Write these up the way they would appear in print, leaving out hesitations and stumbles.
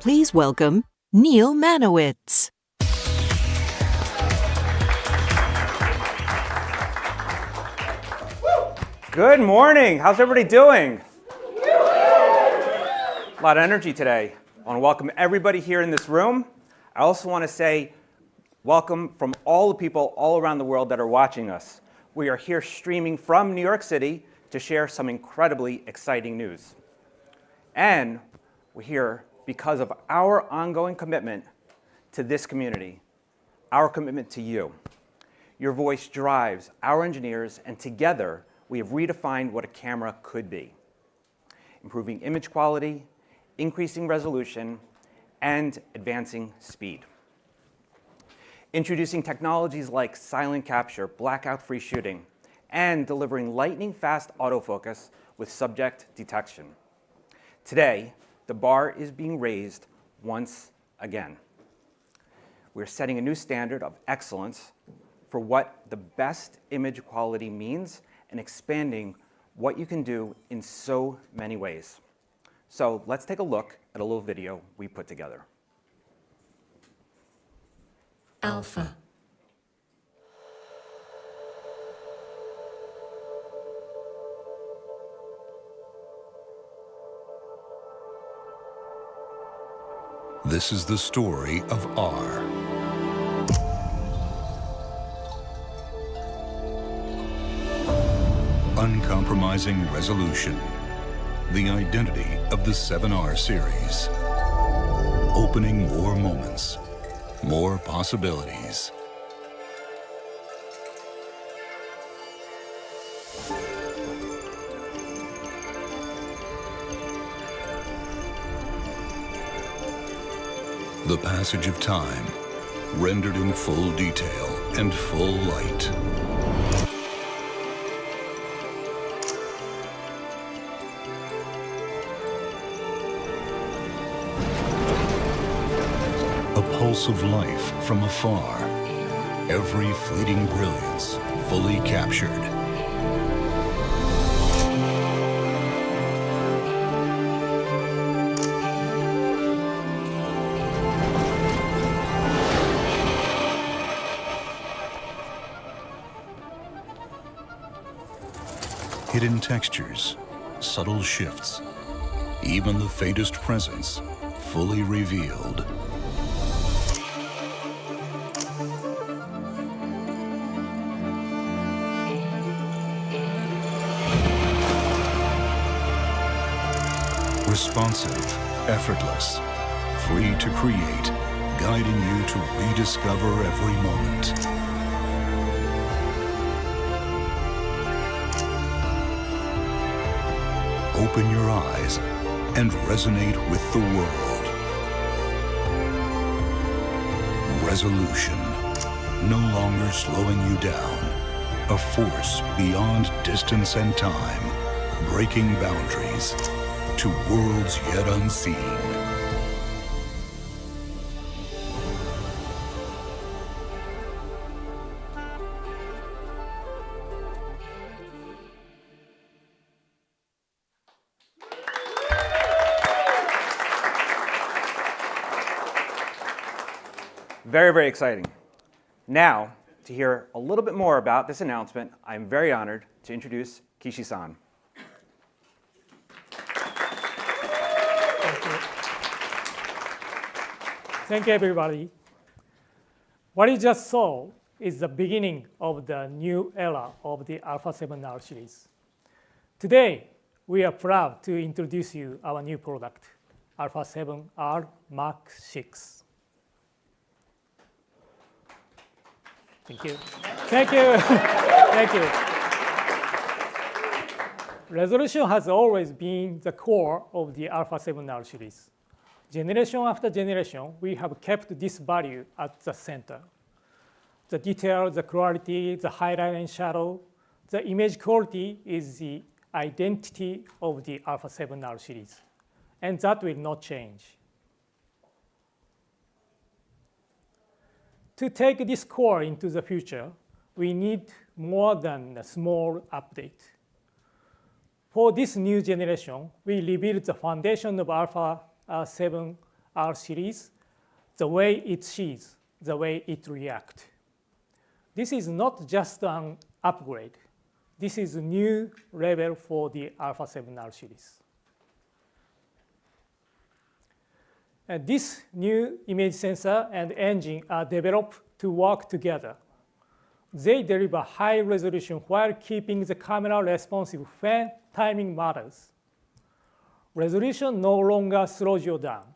Please welcome Neil Manowitz. Good morning. How's everybody doing? A lot of energy today. I want to welcome everybody here in this room. I also want to say welcome from all the people all around the world that are watching us. We are here streaming from New York City to share some incredibly exciting news. And we're here because of our ongoing commitment to this community, our commitment to you. Your voice drives our engineers, and together we have redefined what a camera could be, improving image quality, increasing resolution, and advancing speed. Introducing technologies like silent capture, blackout-free shooting, and delivering lightning-fast autofocus with subject detection. Today, the bar is being raised once again. We're setting a new standard of excellence for what the best image quality means and expanding what you can do in so many ways. So let's take a look at a little video we put together. Alpha. This is the story of R. Uncompromising resolution. The identity of the 7R series. Opening more moments, more possibilities. The passage of time, rendered in full detail and full light. A pulse of life from afar, every fleeting brilliance fully captured. Hidden textures, subtle shifts, even the faintest presence fully revealed. Responsive, effortless, free to create, guiding you to rediscover every moment. Open your eyes and resonate with the world. Resolution, no longer slowing you down. A force beyond distance and time, breaking boundaries to worlds yet unseen. Very, very exciting. Now, to hear a little bit more about this announcement, I'm very honored to introduce Kishi-san. Thank you, everybody. What you just saw is the beginning of the new era of the Alpha 7R series. Today, we are proud to introduce you our new product, Alpha 7R Mark 6. Thank you. Thank you. Thank you. Resolution has always been the core of the Alpha 7R series. Generation after generation, we have kept this value at the center. The detail, the quality, the highlight and shadow, the image quality is the identity of the Alpha 7R series, and that will not change. To take this core into the future, we need more than a small update. For this new generation, we rebuilt the foundation of Alpha 7 R series, the way it sees, the way it reacts. This is not just an upgrade. This is a new level for the Alpha 7R series. And this new image sensor and engine are developed to work together. They deliver high resolution while keeping the camera responsive when timing matters. Resolution no longer slows you down.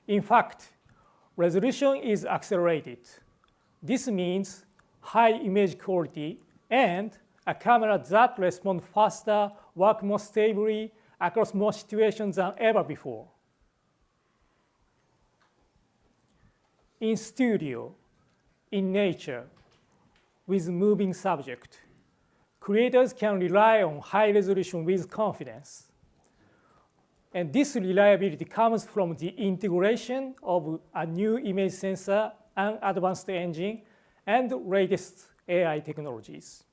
In fact, resolution is accelerated. This means high image quality and a camera that responds faster, works more stably across more situations than ever before. In studio, in nature, with moving subject, creators can rely on high resolution with confidence. And this reliability comes from the integration of a new image sensor, an advanced engine, and latest AI technologies.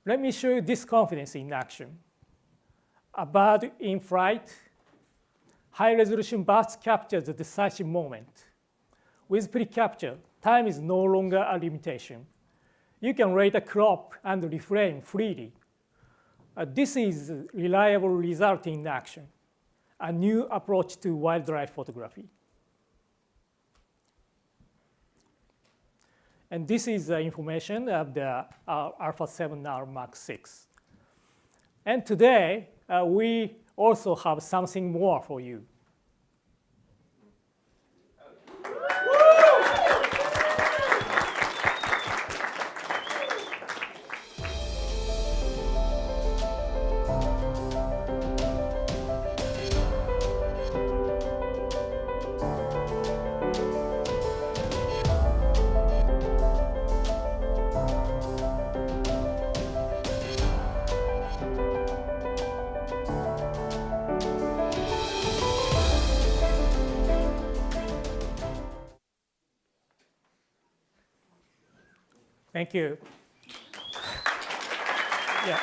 Let me show you this confidence in action. A bird in flight, high-resolution burst captures the decisive moment. With pre-capture, time is no longer a limitation. You can rate a crop and reframe freely. This is a reliable result in action, a new approach to wildlife photography. And this is the information of the Alpha 7R Mark 6. And today, we also have something more for you. Thank you. Yeah.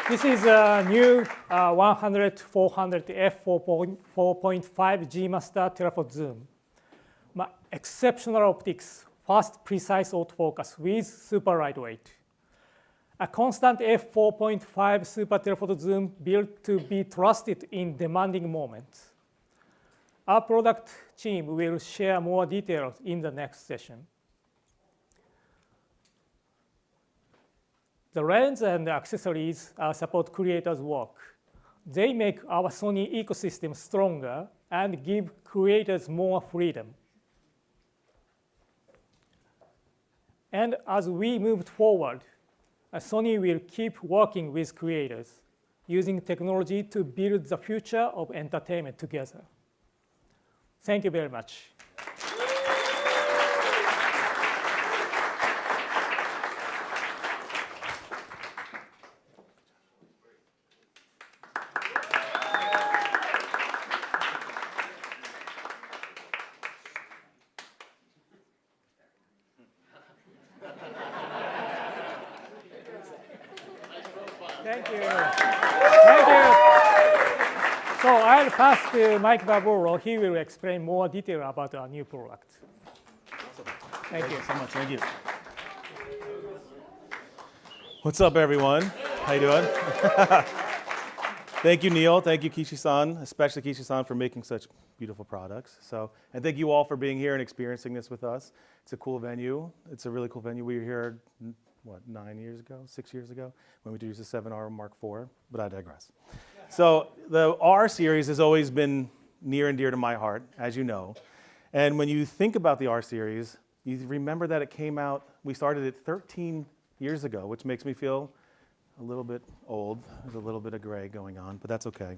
This is a new 100-400 F4.5 G Master telephoto zoom. Exceptional optics, fast, precise autofocus with super lightweight. A constant F4.5 super telephoto zoom built to be trusted in demanding moments. Our product team will share more details in the next session. The lens and accessories support creators' work. They make our Sony ecosystem stronger and give creators more freedom. And as we move forward, Sony will keep working with creators, using technology to build the future of entertainment together. Thank you very much. Thank you. Thank you. So I'll pass to Mike Barboro. He will explain more detail about our new product. Awesome. Thank you so much. Thank you. What's up, everyone? How you doing? Thank you, Neil. Thank you, Kishi-san, especially Kishi-san, for making such beautiful products. And thank you all for being here and experiencing this with us. It's a cool venue. It's a really cool venue. We were here, 6 years ago, when we introduced the 7R Mark IV, but I digress. So the R series has always been near and dear to my heart, as you know. And when you think about the R series, you remember that it came out, we started it 13 years ago, which makes me feel a little bit old. There's a little bit of gray going on, but that's okay.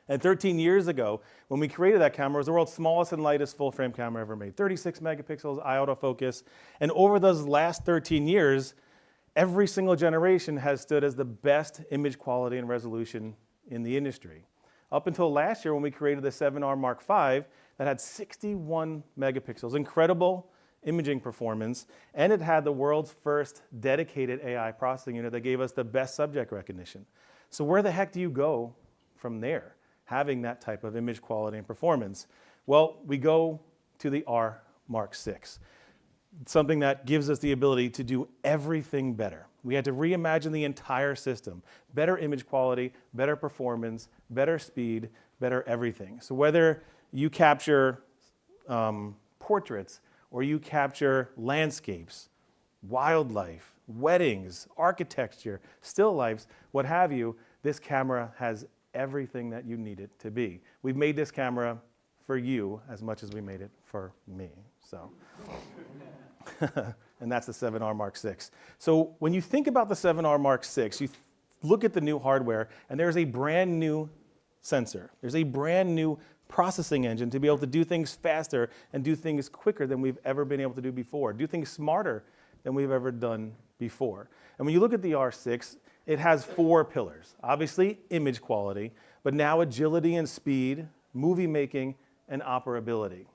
And 13 years ago, when we created that camera, it was the world's smallest and lightest full-frame camera ever made. 36 megapixels, eye autofocus. And over those last 13 years, every single generation has stood as the best image quality and resolution in the industry. Up until last year when we created the 7R Mark V that had 61 megapixels, incredible imaging performance, and it had the world's first dedicated AI processing unit that gave us the best subject recognition. So where the heck do you go from there, having that type of image quality and performance? Well, we go to the R Mark VI, something that gives us the ability to do everything better. We had to reimagine the entire system. Better image quality, better performance, better speed, better everything. So whether you capture portraits or you capture landscapes, wildlife, weddings, architecture, still lifes, what have you, this camera has everything that you need it to be. We've made this camera for you as much as we made it for me. So, and that's the 7R Mark VI. So when you think about the 7R Mark VI, you look at the new hardware, and there's a brand new sensor. There's a brand new processing engine to be able to do things faster and do things quicker than we've ever been able to do before, do things smarter than we've ever done before. And when you look at the R6, it has 4 pillars. Obviously, image quality, but now agility and speed, movie making, and operability.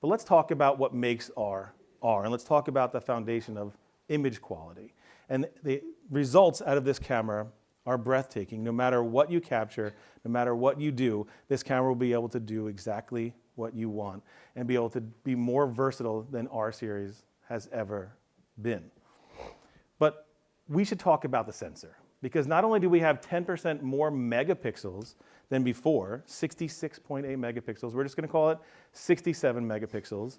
But let's talk about what makes R, and let's talk about the foundation of image quality. And the results out of this camera are breathtaking. No matter what you capture, no matter what you do, this camera will be able to do exactly what you want and be able to be more versatile than R series has ever been. But we should talk about the sensor, because not only do we have 10% more megapixels than before, 66.8 megapixels, we're just going to call it 67 megapixels.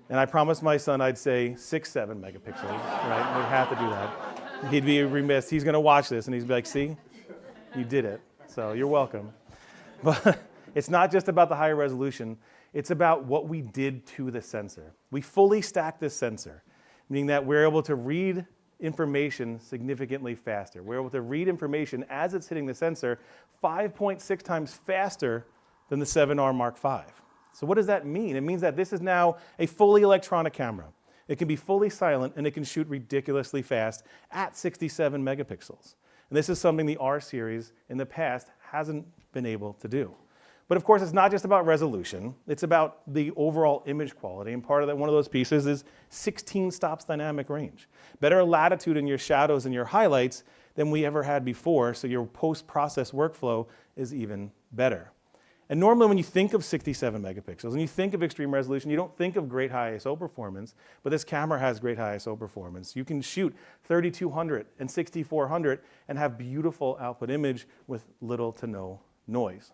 And I promised my son I'd say 67 megapixels, right? We have to do that. He'd be remiss. He's going to watch this and he's like, see, you did it. So you're welcome. But it's not just about the higher resolution. It's about what we did to the sensor. We fully stacked this sensor, meaning that we're able to read information significantly faster. We're able to read information as it's hitting the sensor 5.6 times faster than the 7R Mark V. So what does that mean? It means that this is now a fully electronic camera. It can be fully silent and it can shoot ridiculously fast at 67 megapixels. And this is something the R series in the past hasn't been able to do. But of course, it's not just about resolution. It's about the overall image quality. And part of that, one of those pieces is 16 stops dynamic range. Better latitude in your shadows and your highlights than we ever had before, so your post-process workflow is even better. And normally when you think of 67 megapixels and you think of extreme resolution, you don't think of great high ISO performance, but this camera has great high ISO performance. You can shoot 3200 and 6400 and have beautiful output image with little to no noise.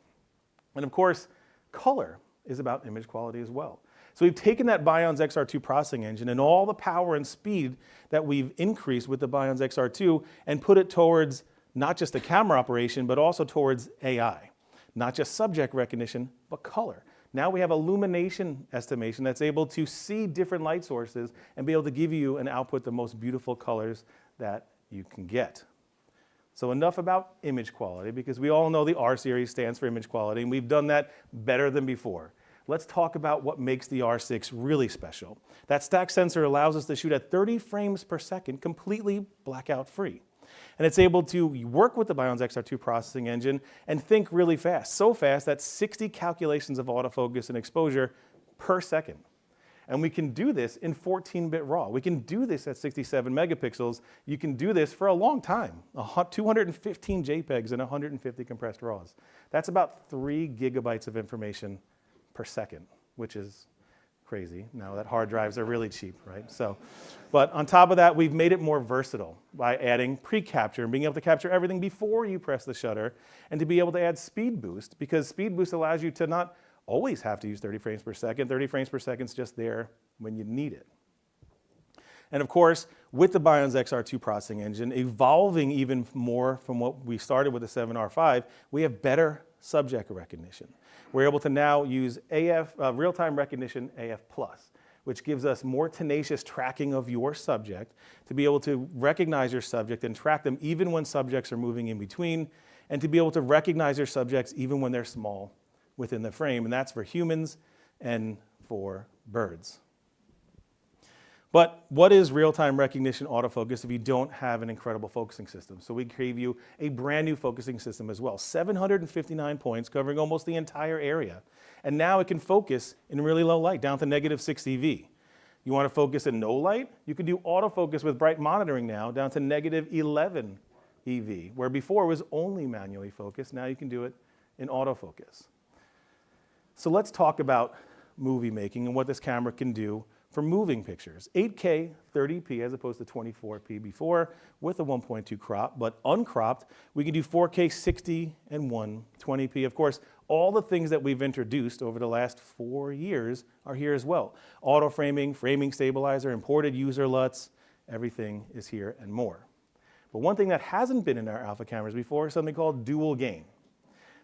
And of course, color is about image quality as well. So we've taken that Bionz XR2 processing engine and all the power and speed that we've increased with the Bionz XR2 and put it towards not just the camera operation, but also towards AI. Not just subject recognition, but color. Now we have illumination estimation that's able to see different light sources and be able to give you and output the most beautiful colors that you can get. So enough about image quality, because we all know the R series stands for image quality, and we've done that better than before. Let's talk about what makes the R6 really special. That stack sensor allows us to shoot at 30 frames per second, completely blackout free. And it's able to work with the Bionz XR2 processing engine and think really fast, so fast that 60 calculations of autofocus and exposure per second. And we can do this in 14-bit RAW. We can do this at 67 megapixels. You can do this for a long time, 215 JPEGs and 150 compressed RAWs. That's about 3 gigabytes of information per second, which is crazy now that hard drives are really cheap, right? So, but on top of that, we've made it more versatile by adding pre-capture and being able to capture everything before you press the shutter, and to be able to add speed boost, because speed boost allows you to not always have to use 30 frames per second. 30 frames per second is just there when you need it. And of course, with the Bionz XR2 processing engine, evolving even more from what we started with the 7R5, we have better subject recognition. We're able to now use real-time recognition AF+, which gives us more tenacious tracking of your subject, to be able to recognize your subject and track them even when subjects are moving in between, and to be able to recognize your subjects even when they're small within the frame, and that's for humans and for birds. But what is real-time recognition autofocus if you don't have an incredible focusing system? So we gave you a brand new focusing system as well, 759 points covering almost the entire area. And now it can focus in really low light, down to -6 EV. You want to focus in no light? You can do autofocus with bright monitoring now, down to -11 EV, where before it was only manually focused. Now you can do it in autofocus. So let's talk about movie making and what this camera can do for moving pictures. 8K 30p as opposed to 24p before with a 1.2 crop, but uncropped, we can do 4K 60 and 120p. Of course, all the things that we've introduced over the last 4 years are here as well. Auto framing, framing stabilizer, imported user LUTs, everything is here and more. But one thing that hasn't been in our alpha cameras before is something called dual gain.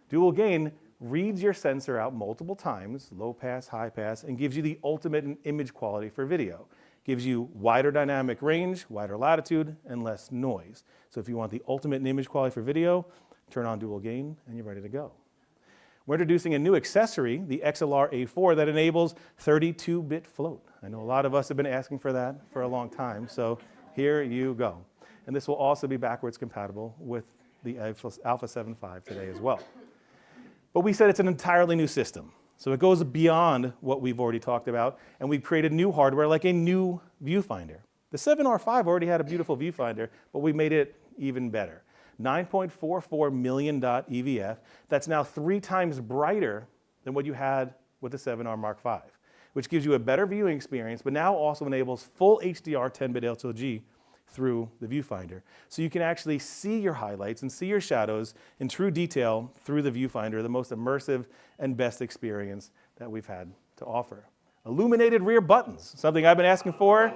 Dual gain reads your sensor out multiple times, low pass, high pass, and gives you the ultimate in image quality for video. Gives you wider dynamic range, wider latitude, and less noise. So if you want the ultimate in image quality for video, turn on dual gain and you're ready to go. We're introducing a new accessory, the XLR A4, that enables 32-bit float. I know a lot of us have been asking for that for a long time, so here you go. And this will also be backwards compatible with the Alpha 7.5 today as well. But we said it's an entirely new system. So it goes beyond what we've already talked about, and we've created new hardware like a new viewfinder. The 7R5 already had a beautiful viewfinder, but we made it even better. 9.44 million dot EVF, that's now 3 times brighter than what you had with the 7R Mark V, which gives you a better viewing experience, but now also enables full HDR 10-bit LTG through the viewfinder. So you can actually see your highlights and see your shadows in true detail through the viewfinder, the most immersive and best experience that we've had to offer. Illuminated rear buttons, something I've been asking for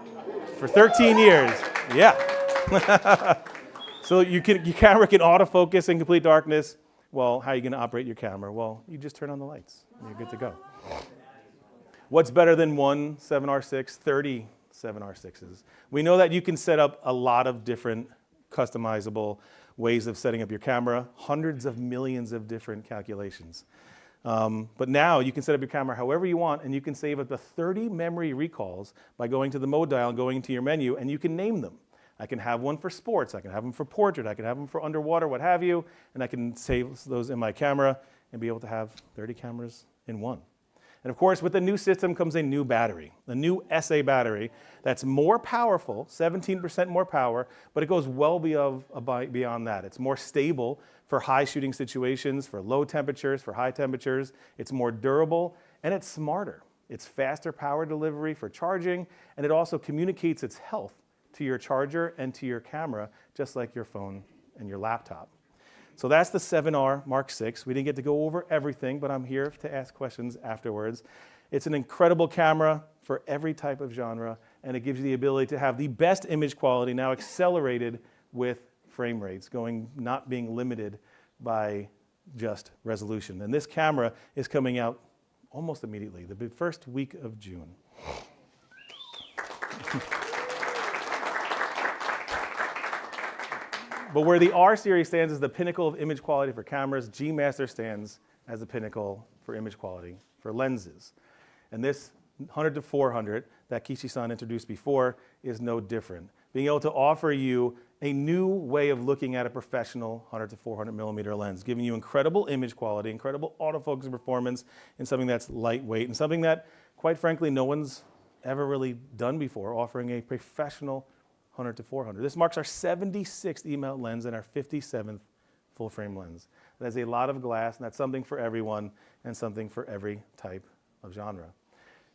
13 years. Yeah. So your camera can autofocus in complete darkness. Well, how are you going to operate your camera? Well, you just turn on the lights and you're good to go. What's better than one 7R6, 30 7R6s? We know that you can set up a lot of different customizable ways of setting up your camera, hundreds of millions of different calculations. But now you can set up your camera however you want, and you can save up to 30 memory recalls by going to the mode dial, going to your menu, and you can name them. I can have one for sports, I can have them for portrait, I can have them for underwater, what have you, and I can save those in my camera and be able to have 30 cameras in one. And of course, with the new system comes a new battery, a new SA battery that's more powerful, 17% more power, but it goes well beyond that. It's more stable for high shooting situations, for low temperatures, for high temperatures. It's more durable, and it's smarter. It's faster power delivery for charging, and it also communicates its health to your charger and to your camera, just like your phone and your laptop. So that's the 7R Mark VI. We didn't get to go over everything, but I'm here to ask questions afterwards. It's an incredible camera for every type of genre, and it gives you the ability to have the best image quality, now accelerated with frame rates, not being limited by just resolution. And this camera is coming out almost immediately, the first week of June. But where the R series stands as the pinnacle of image quality for cameras, G Master stands as the pinnacle for image quality for lenses. And this 100 to 400 that Kishi-san introduced before is no different. Being able to offer you a new way of looking at a professional 100 to 400 millimeter lens, giving you incredible image quality, incredible autofocus performance, and something that's lightweight, and something that, quite frankly, no one's ever really done before, offering a professional 100 to 400. This marks our 76th E-mount lens and our 57th full-frame lens. That is a lot of glass, and that's something for everyone and something for every type of genre.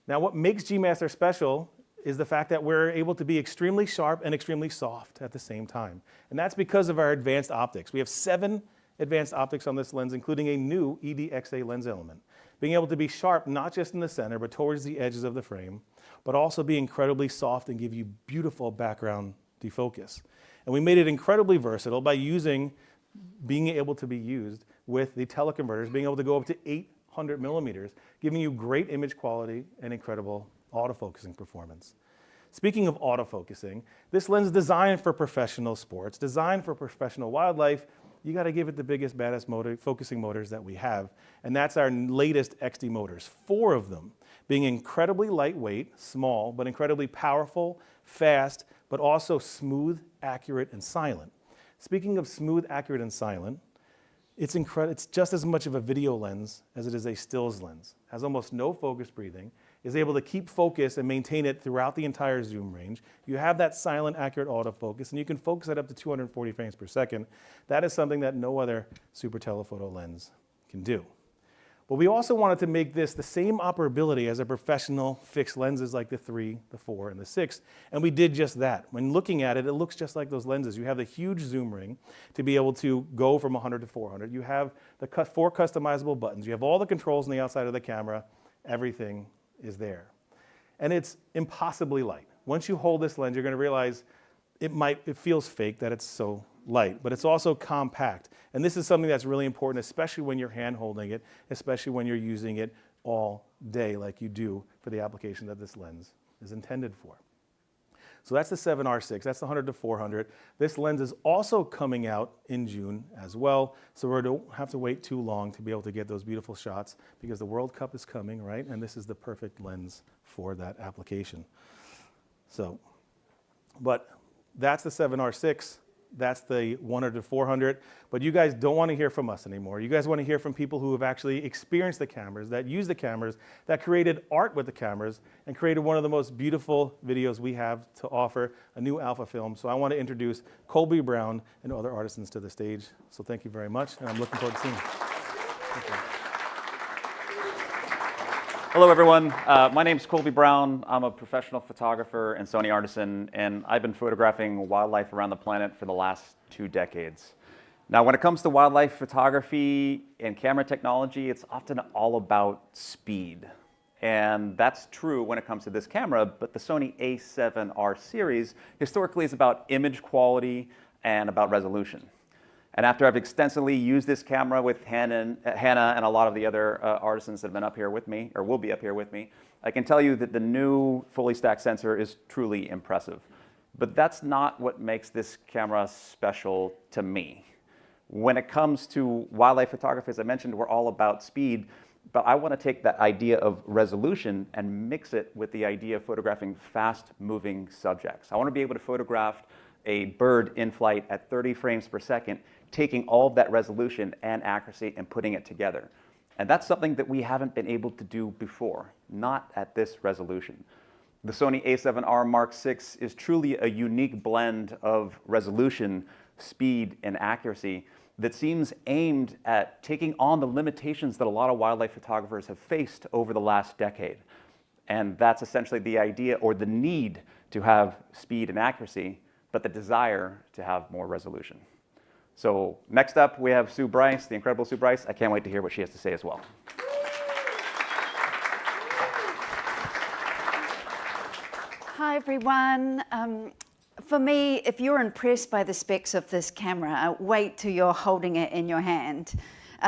Now, what makes G Master special is the fact that we're able to be extremely sharp and extremely soft at the same time. And that's because of our advanced optics. We have 7 advanced optics on this lens, including a new EDXA lens element. Being able to be sharp, not just in the center, but towards the edges of the frame, but also be incredibly soft and give you beautiful background defocus. And we made it incredibly versatile by being able to be used with the teleconverters, being able to go up to 800 millimeters, giving you great image quality and incredible autofocusing performance. Speaking of autofocusing, this lens is designed for professional sports, designed for professional wildlife. You got to give it the biggest, baddest focusing motors that we have, and that's our latest XD motors, 4 of them, being incredibly lightweight, small, but incredibly powerful, fast, but also smooth, accurate, and silent. Speaking of smooth, accurate, and silent, it's just as much of a video lens as it is a stills lens. It has almost no focus breathing. is able to keep focus and maintain it throughout the entire zoom range. You have that silent, accurate autofocus, and you can focus at up to 240 frames per second. That is something that no other super telephoto lens can do. But we also wanted to make this the same operability as a professional fixed lenses like the 3, the 4, and the 6, and we did just that. When looking at it, it looks just like those lenses. You have the huge zoom ring to be able to go from 100 to 400. You have the 4 customizable buttons. You have all the controls on the outside of the camera. Everything is there. And it's impossibly light. Once you hold this lens, you're going to realize it feels fake that it's so light, but it's also compact. And this is something that's really important, especially when you're hand holding it, especially when you're using it all day like you do for the application that this lens is intended for. So that's the 7R6, that's the 100 to 400. This lens is also coming out in June as well, so we don't have to wait too long to be able to get those beautiful shots because the World Cup is coming, right? And this is the perfect lens for that application. So, but that's the 7R6. That's the 100 to 400, but you guys don't want to hear from us anymore. You guys want to hear from people who have actually experienced the cameras, that use the cameras, that created art with the cameras, and created one of the most beautiful videos we have to offer, a new alpha film. So I want to introduce Colby Brown and other artisans to the stage. So thank you very much, and I'm looking forward to seeing you. Thank you. Hello, everyone. My name's Colby Brown. I'm a professional photographer and Sony Artisan, and I've been photographing wildlife around the planet for the last 2 decades. Now, when it comes to wildlife photography and camera technology, it's often all about speed. And that's true when it comes to this camera, but the Sony A7R series historically is about image quality and about resolution. And after I've extensively used this camera with Hannah and a lot of the other artisans that have been up here with me, or will be up here with me, I can tell you that the new fully stacked sensor is truly impressive. But that's not what makes this camera special to me. When it comes to wildlife photography, as I mentioned, we're all about speed, but I want to take that idea of resolution and mix it with the idea of photographing fast-moving subjects. I want to be able to photograph a bird in flight at 30 frames per second, taking all of that resolution and accuracy and putting it together. And that's something that we haven't been able to do before, not at this resolution. The Sony A7R Mark VI is truly a unique blend of resolution, speed, and accuracy that seems aimed at taking on the limitations that a lot of wildlife photographers have faced over the last decade. And that's essentially the idea, or the need to have speed and accuracy, but the desire to have more resolution. So next up, we have Sue Bryce, the incredible Sue Bryce. I can't wait to hear what she has to say as well. Hi, everyone. For me, if you're impressed by the specs of this camera, wait till you're holding it in your hand.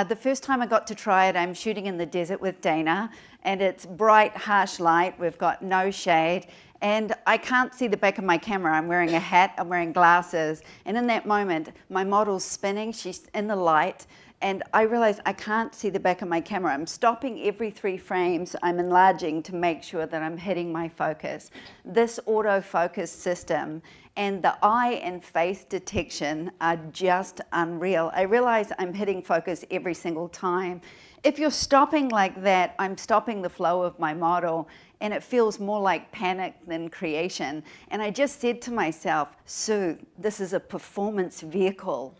The first time I got to try it, I'm shooting in the desert with Dana, and it's bright, harsh light. We've got no shade, and I can't see the back of my camera. I'm wearing a hat, I'm wearing glasses, and in that moment, my model's spinning, she's in the light, and I realize I can't see the back of my camera. I'm stopping every 3 frames. I'm enlarging to make sure that I'm hitting my focus. This autofocus system and the eye and face detection are just unreal. I realize I'm hitting focus every single time. If you're stopping like that, I'm stopping the flow of my model, and it feels more like panic than creation. And I just said to myself, Sue, this is a performance vehicle.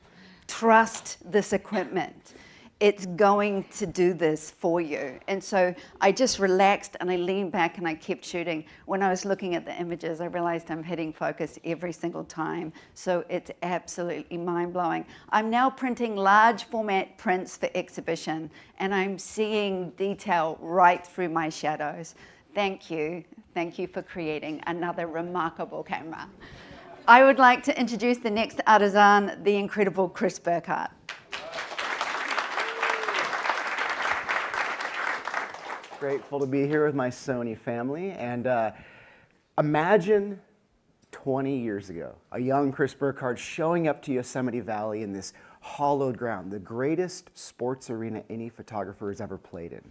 Trust this equipment. It's going to do this for you. And so I just relaxed and I leaned back and I kept shooting. When I was looking at the images, I realized I'm hitting focus every single time. So it's absolutely mind-blowing. I'm now printing large format prints for exhibition, and I'm seeing detail right through my shadows. Thank you. Thank you for creating another remarkable camera. I would like to introduce the next artisan, the incredible Chris Burkhardt. Grateful to be here with my Sony family, and imagine 20 years ago, a young Chris Burkhardt showing up to Yosemite Valley in this hollowed ground, the greatest sports arena any photographer has ever played in.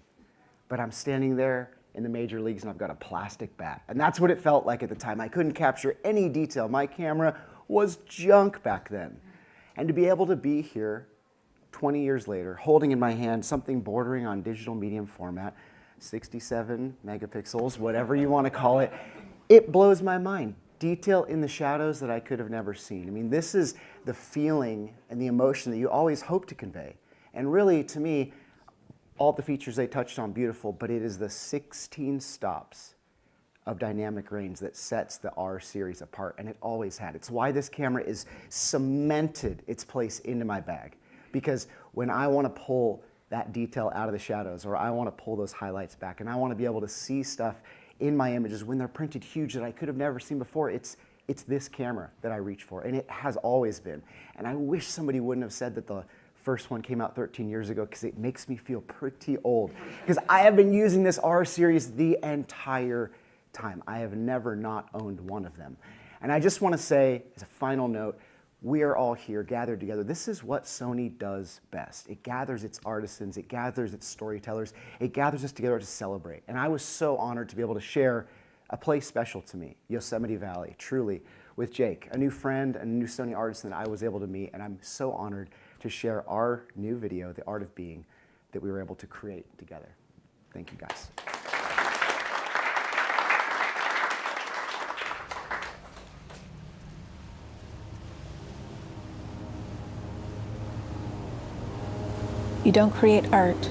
But I'm standing there in the major leagues and I've got a plastic bat, and that's what it felt like at the time. I couldn't capture any detail. My camera was junk back then. And to be able to be here 20 years later, holding in my hand something bordering on digital medium format, 67 megapixels, whatever you want to call it. It blows my mind. Detail in the shadows that I could have never seen. I mean, this is the feeling and the emotion that you always hope to convey. And really, to me, all the features they touched on, beautiful, but it is the 16 stops of dynamic range that sets the R series apart, and it always had. It's why this camera is cemented its place into my bag. Because when I want to pull that detail out of the shadows, or I want to pull those highlights back, and I want to be able to see stuff in my images when they're printed huge that I could have never seen before, it's this camera that I reach for, and it has always been. And I wish somebody wouldn't have said that the first one came out 13 years ago, because it makes me feel pretty old. Because I have been using this R series the entire time. I have never not owned one of them. And I just want to say, as a final note, we are all here gathered together. This is what Sony does best. It gathers its artisans, it gathers its storytellers, it gathers us together to celebrate. And I was so honored to be able to share a place special to me, Yosemite Valley, truly, with Jake, a new friend and a new Sony artisan that I was able to meet. And I'm so honored to share our new video, The Art of Being, that we were able to create together. Thank you, guys. You don't create art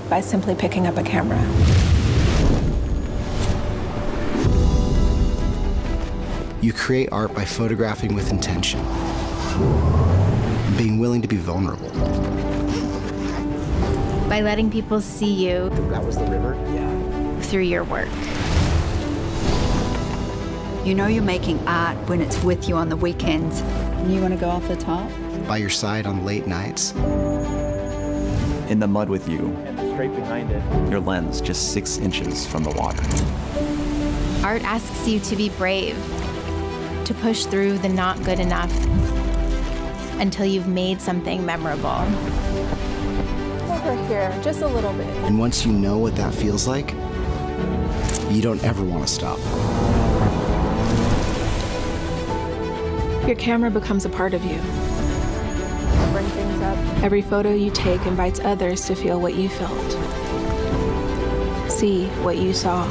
by simply picking up a camera. You create art by photographing with intention, and being willing to be vulnerable. By letting people see you. That was the river? Yeah. Through your work. You know you're making art when it's with you on the weekends. You want to go off the top? By your side on late nights. In the mud with you. And straight behind it. Your lens just 6 inches from the water. Art asks you to be brave, to push through the not good enough until you've made something memorable. Over here, just a little bit. And once you know what that feels like, you don't ever want to stop. Your camera becomes a part of you. Bring things up. Every photo you take invites others to feel what you felt. See what you saw.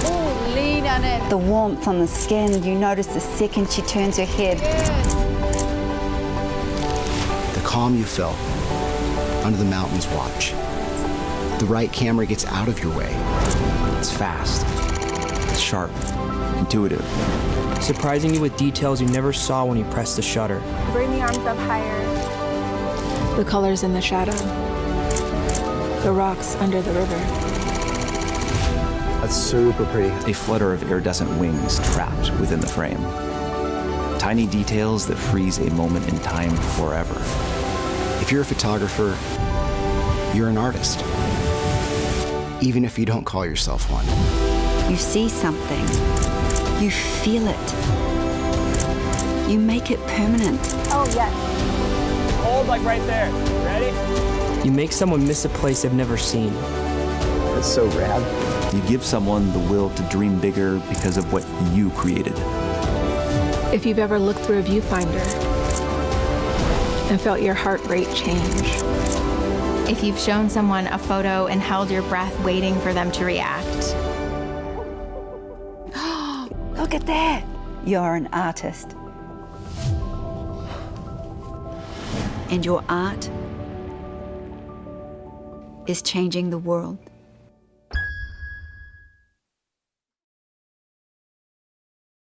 Oh, lean on it. The warmth on the skin, you notice the second she turns her head. The calm you felt under the mountains watch. The right camera gets out of your way. It's fast, it's sharp, intuitive. Surprising you with details you never saw when you pressed the shutter. Bring the arms up higher. The colors in the shadow. The rocks under the river. That's super pretty. A flutter of iridescent wings trapped within the frame. Tiny details that freeze a moment in time forever. If you're a photographer, you're an artist. Even if you don't call yourself one. You see something. You feel it. You make it permanent. Oh, yes. Hold like right there. Ready? You make someone miss a place they've never seen. That's so rad. You give someone the will to dream bigger because of what you created. If you've ever looked through a viewfinder and felt your heart rate change. If you've shown someone a photo and held your breath waiting for them to react. Look at that. You're an artist. And your art is changing the world.